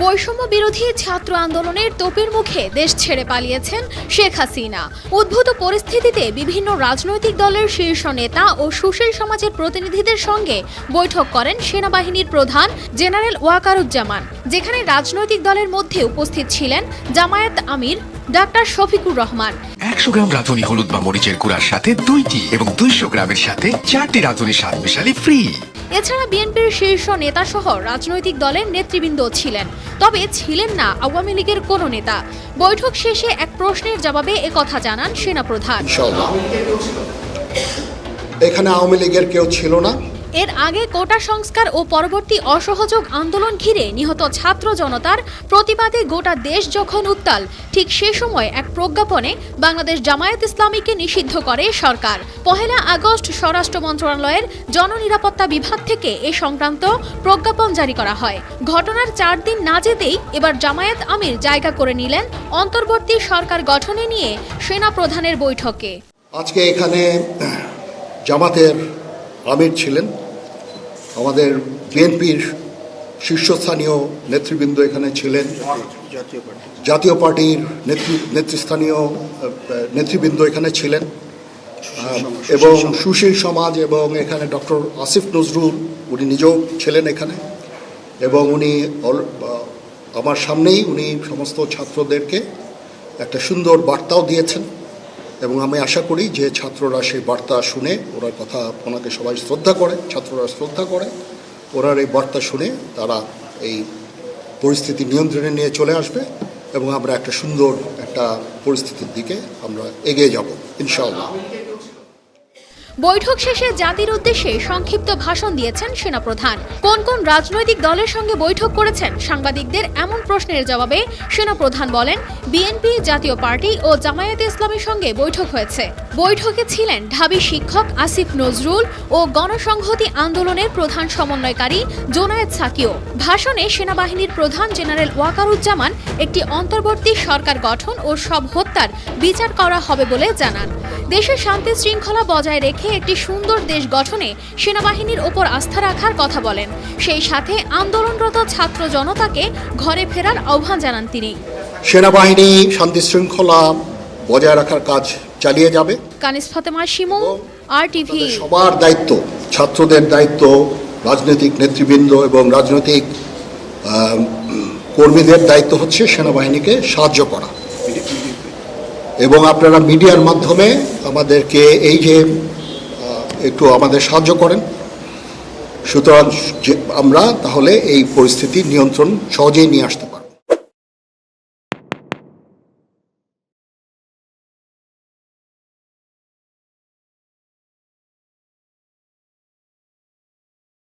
বৈষম্য বিরোধী ছাত্র আন্দোলনের তোপের মুখে দেশ ছেড়ে পালিয়েছেন শেখ হাসিনা। উদ্ভূত পরিস্থিতিতে বিভিন্ন রাজনৈতিক দলের শীর্ষ নেতা ও সুশীল সমাজের প্রতিনিধিদের সঙ্গে বৈঠক করেন সেনাবাহিনীর প্রধান জেনারেল ওয়াকারুজ্জামান, যেখানে রাজনৈতিক দলের মধ্যে উপস্থিত ছিলেন জামায়াত আমির ডাক্তার শফিকুর রহমান। 100 গ্রাম রাঁধুনি হলুদ বা মরিচের গুঁড়ার সাথে 2টি এবং 200 গ্রামের সাথে 4টি রাঁধুনি স্বাদ মিশালি ফ্রি। এছাড়া বিএনপির শীর্ষ নেতা সহ রাজনৈতিক দলের নেতৃবৃন্দ ছিলেন, তবে ছিলেন না আওয়ামী লীগের কোনো নেতা। বৈঠক শেষে এক প্রশ্নের জবাবে একথা জানান সেনাপ্রধান। এখানে আওয়ামী লীগের কেউ ছিল না। এর আগে কোটা সংস্কার ও পরবর্তী অসহযোগ আন্দোলন ঘিরে নিহত ছাত্র জনতার প্রতিবাদে গোটা দেশ যখন উত্তাল, ঠিক সে সময় এক প্রজ্ঞাপনে বাংলাদেশ জামায়াত ইসলামীকে নিষিদ্ধ করে সরকার। 1 আগস্ট স্বরাষ্ট্র মন্ত্রণালয়ের জননিরাপত্তা বিভাগ থেকে এ সংক্রান্ত প্রজ্ঞাপন জারি করা হয়। ঘটনার 4 দিন না যেতেই এবার জামায়াত আমির জায়গা করে নিলেন অন্তর্বর্তী সরকার গঠনে নিয়ে সেনা প্রধানের বৈঠকে। আজকে এখানে জামাতের আমির ছিলেন, আমাদের বিএনপির শীর্ষস্থানীয় নেতৃবৃন্দ এখানে ছিলেন, জাতীয় পার্টির নেতৃস্থানীয় নেতৃবৃন্দ এখানে ছিলেন, এবং সুশীল সমাজ এবং এখানে ডক্টর আসিফ নজরুল উনি নিজেও ছিলেন এখানে, এবং উনি আমার সামনেই উনি সমস্ত ছাত্রদেরকে একটা সুন্দর বার্তাও দিয়েছেন, এবং আমি আশা করি যে ছাত্ররা সেই বার্তা শুনে ওনাকে সবাই শ্রদ্ধা করে, ছাত্ররা শ্রদ্ধা করে, ওনার এই বার্তা শুনে তারা এই পরিস্থিতি নিয়ন্ত্রণে নিয়ে চলে আসবে এবং আমরা একটা সুন্দর একটা পরিস্থিতির দিকে আমরা এগিয়ে যাব ইনশাআল্লাহ। বৈঠক শেষে জাতির উদ্দেশ্যে সংক্ষিপ্ত ভাষণ দিয়েছেন সেনাপ্রধান। কোন কোন রাজনৈতিক দলের সঙ্গে বৈঠক করেছেন সাংবাদিকদের এমন প্রশ্নের জবাবে সেনাপ্রধান বলেন, বিএনপি, জাতীয় পার্টি ও জামায়াতে ইসলামীর সঙ্গে বৈঠক হয়েছে। বৈঠকে ছিলেন ঢাবি শিক্ষক আসিফ নজরুল ও গণসংহতি আন্দোলনের প্রধান সমন্বয়কারী জোনায়েদ সাকিও। ভাষণে সেনাবাহিনীর প্রধান জেনারেল ওয়াকারুজ্জামান একটি অন্তর্বর্তী সরকার গঠন ও সব হত্যার বিচার করা হবে বলে জানান। দেশের শান্তি শৃঙ্খলা বজায় রেখে একটি সুন্দর দেশ গঠনে সেনাবাহিনীর ওপর আস্থা রাখার কথা বলেন। সেই সাথে আন্দোলনরত ছাত্র জনতাকে ঘরে ফেরার আহ্বান জানান তিনি। সেনাবাহিনী শান্তি শৃঙ্খলা বজায় রাখার কাজ চালিয়ে যাবে। কানিস ফাতেমা শিমু, RTV। সবার দায়িত্ব, ছাত্রদের দায়িত্ব, রাজনৈতিক নেতৃবৃন্দ এবং রাজনৈতিক কর্মীদের দায়িত্ব হচ্ছে সেনাবাহিনীকে সাহায্য করা, এবং আপনারা মিডিয়ার মাধ্যমে আমাদেরকে এই যে একটু আমাদের সাহায্য করেন, সুতরাং আমরা তাহলে এই পরিস্থিতি নিয়ন্ত্রণ সহজেই নিয়ে আসতে পারি।